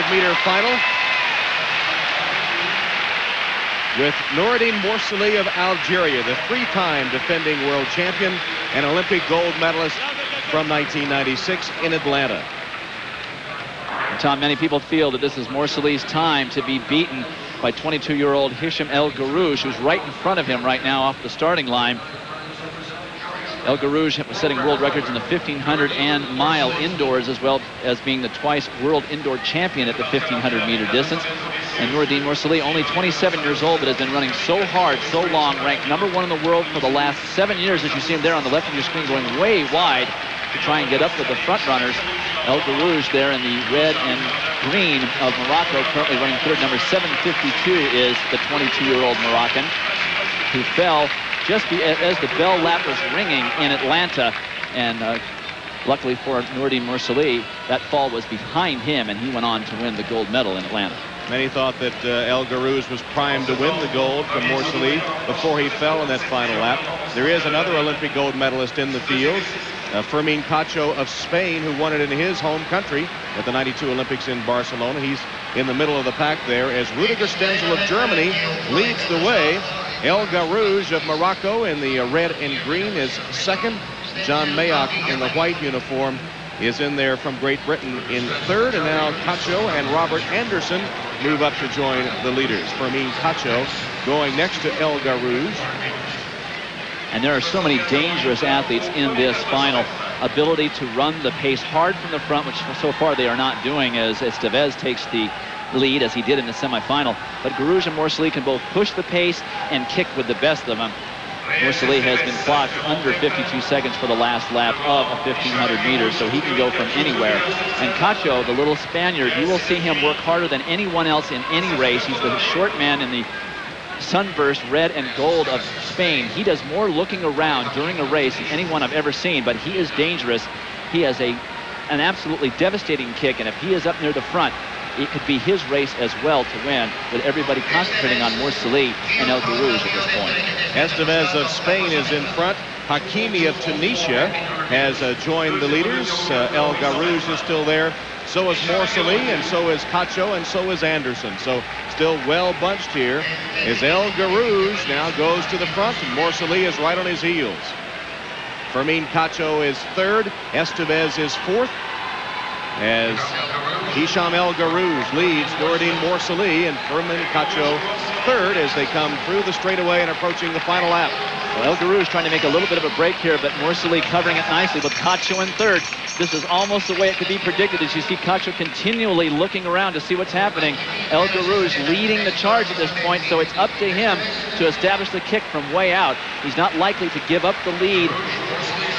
1500-meter final with Noureddin Morsali of Algeria, the 3-time defending world champion and Olympic gold medalist from 1996 in Atlanta. Tom, many people feel that this is Morsali's time to be beaten by 22-year-old Hisham El Guerrouj, who's right in front of him right now off the starting line. El Guerrouj was setting world records in the 1500 and mile indoors, as well as being the twice world indoor champion at the 1500-meter distance. And Noureddin Morsali, only 27 years old, but has been running so hard, so long, ranked #1 in the world for the last 7 years, as you see him there on the left of your screen, going way wide to try and get up with the front runners. El Guerrouj there in the red and green of Morocco, currently running third. Number 752 is the 22-year-old Moroccan, who fell just as the bell lap was ringing in Atlanta. And luckily for Noureddin Morsali, that fall was behind him, and he went on to win the gold medal in Atlanta. Many thought that El Guerrouj was primed to win the gold from Morsali before he fell in that final lap. There is another Olympic gold medalist in the field, Fermín Cacho of Spain, who won it in his home country at the '92 Olympics in Barcelona. He's in the middle of the pack there as Rudiger Stenzel of Germany leads the way. El Guerrouj of Morocco in the red and green is second. John Mayock in the white uniform is in there from Great Britain in third. And now Cacho and Robert Anderson move up to join the leaders. Fermín Cacho going next to El Guerrouj. And there are so many dangerous athletes in this final. Ability to run the pace hard from the front, which so far they are not doing, as Estevez takes the lead, as he did in the semifinal. But Guerrouj and Morsali can both push the pace and kick with the best of them. Morsali has been clocked under 52 seconds for the last lap of a 1500 meters, so he can go from anywhere. And Cacho, the little Spaniard, you will see him work harder than anyone else in any race. He's the short man in the sunburst red and gold of Spain. He does more looking around during a race than anyone I've ever seen, but he is dangerous. He has an absolutely devastating kick, and if he is up near the front, it could be his race as well to win, with everybody concentrating on Morsali and El Guerrouj at this point. Estevez of Spain is in front. Hakimi of Tunisia has joined the leaders. El Guerrouj is still there. So is Morsali, and so is Cacho, and so is Anderson. So still well bunched here as El Guerrouj now goes to the front, and Morsali is right on his heels. Fermín Cacho is third. Estevez is fourth, as Hisham El Guerrouj leads Noureddin Morsali and Fermín Cacho third as they come through the straightaway and approaching the final lap. Well, El Guerrouj trying to make a little bit of a break here, but Morsali covering it nicely with Cacho in third. This is almost the way it could be predicted, as you see Cacho continually looking around to see what's happening. El Guerrouj leading the charge at this point, so it's up to him to establish the kick from way out. He's not likely to give up the lead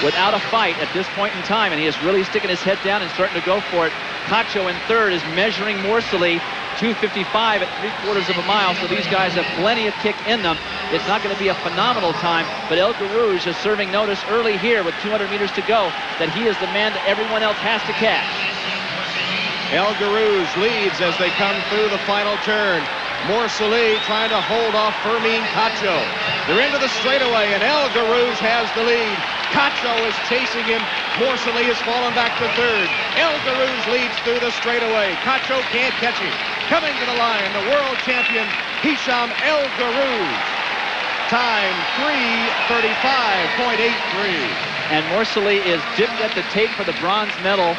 without a fight at this point in time, and he is really sticking his head down and starting to go for it. Cacho in third is measuring Morsali, 2:55 at 3/4 of a mile, so these guys have plenty of kick in them. It's not going to be a phenomenal time, but El Guerrouj is serving notice early here with 200 meters to go that he is the man that everyone else has to catch. El Guerrouj leads as they come through the final turn. Morsali trying to hold off Fermín Cacho. They're into the straightaway, and El Guerrouj has the lead. Cacho is chasing him. Morsali has fallen back to third. El Guerrouj leads through the straightaway. Cacho can't catch him. Coming to the line, the world champion, Hisham El Guerrouj. Time 3:35.83. And Morsali is dipped at the tape for the bronze medal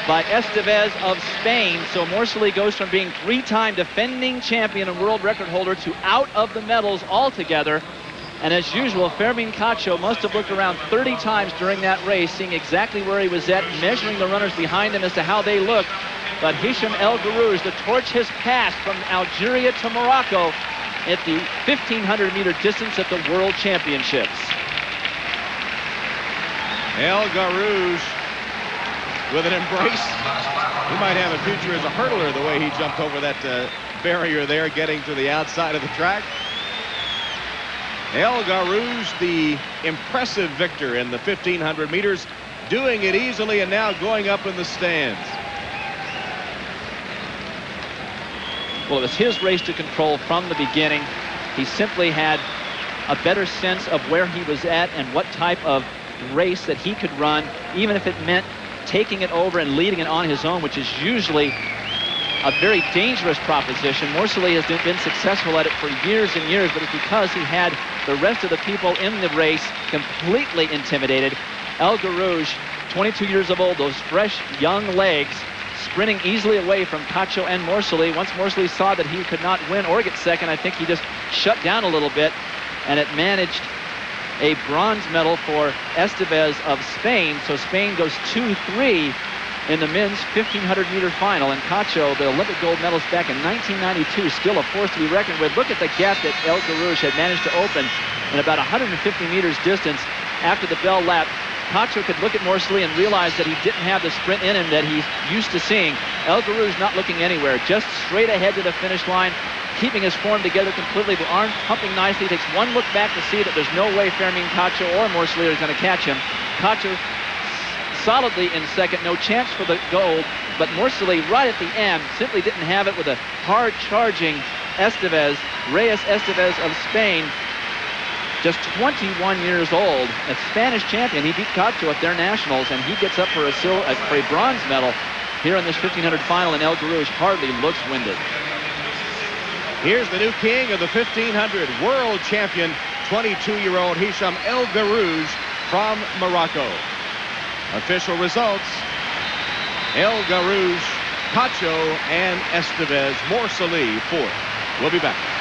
by Estevez of Spain. So Morsali goes from being 3-time defending champion and world record holder to out of the medals altogether. And as usual, Fermín Cacho must have looked around 30 times during that race, seeing exactly where he was at, measuring the runners behind him as to how they looked. But Hisham El Guerrouj, the torch has passed from Algeria to Morocco at the 1500-meter distance at the World Championships. El Guerrouj with an embrace. He might have a future as a hurdler, the way he jumped over that barrier there, getting to the outside of the track. El Guerrouj, the impressive victor in the 1500 meters, doing it easily and now going up in the stands. Well, it was his race to control from the beginning. He simply had a better sense of where he was at and what type of race that he could run, even if it meant taking it over and leading it on his own, which is usually a very dangerous proposition. Morcelli has been successful at it for years and years, but it's because he had the rest of the people in the race completely intimidated. El Guerrouj, 22 years of old, those fresh young legs, sprinting easily away from Cacho and Morcelli. Once Morcelli saw that he could not win or get second, I think he just shut down a little bit, and it managed a bronze medal for Estevez of Spain. So Spain goes 2-3 in the men's 1,500-meter final. And Cacho, the Olympic gold medalist back in 1992, still a force to be reckoned with. Look at the gap that El Guerrouj had managed to open in about 150 meters distance after the bell lap. Cacho could look at Morcelli and realize that he didn't have the sprint in him that he's used to seeing. El Guerrouj not looking anywhere, just straight ahead to the finish line, keeping his form together completely, the arms pumping nicely. He takes one look back to see that there's no way Fermín Cacho or Morcelli are going to catch him. Cacho solidly in second, no chance for the gold, but Morcelli right at the end simply didn't have it with a hard-charging Estevez, Reyes Estevez of Spain, just 21 years old, a Spanish champion. He beat Cacho at their nationals, and he gets up for a bronze medal here in this 1,500 final, and El Guerrouj hardly looks winded. Here's the new king of the 1,500, world champion, 22-year-old Hicham El Guerrouj from Morocco. Official results: El Guerrouj, Cacho, and Estevez. Morcelli fourth. We'll be back.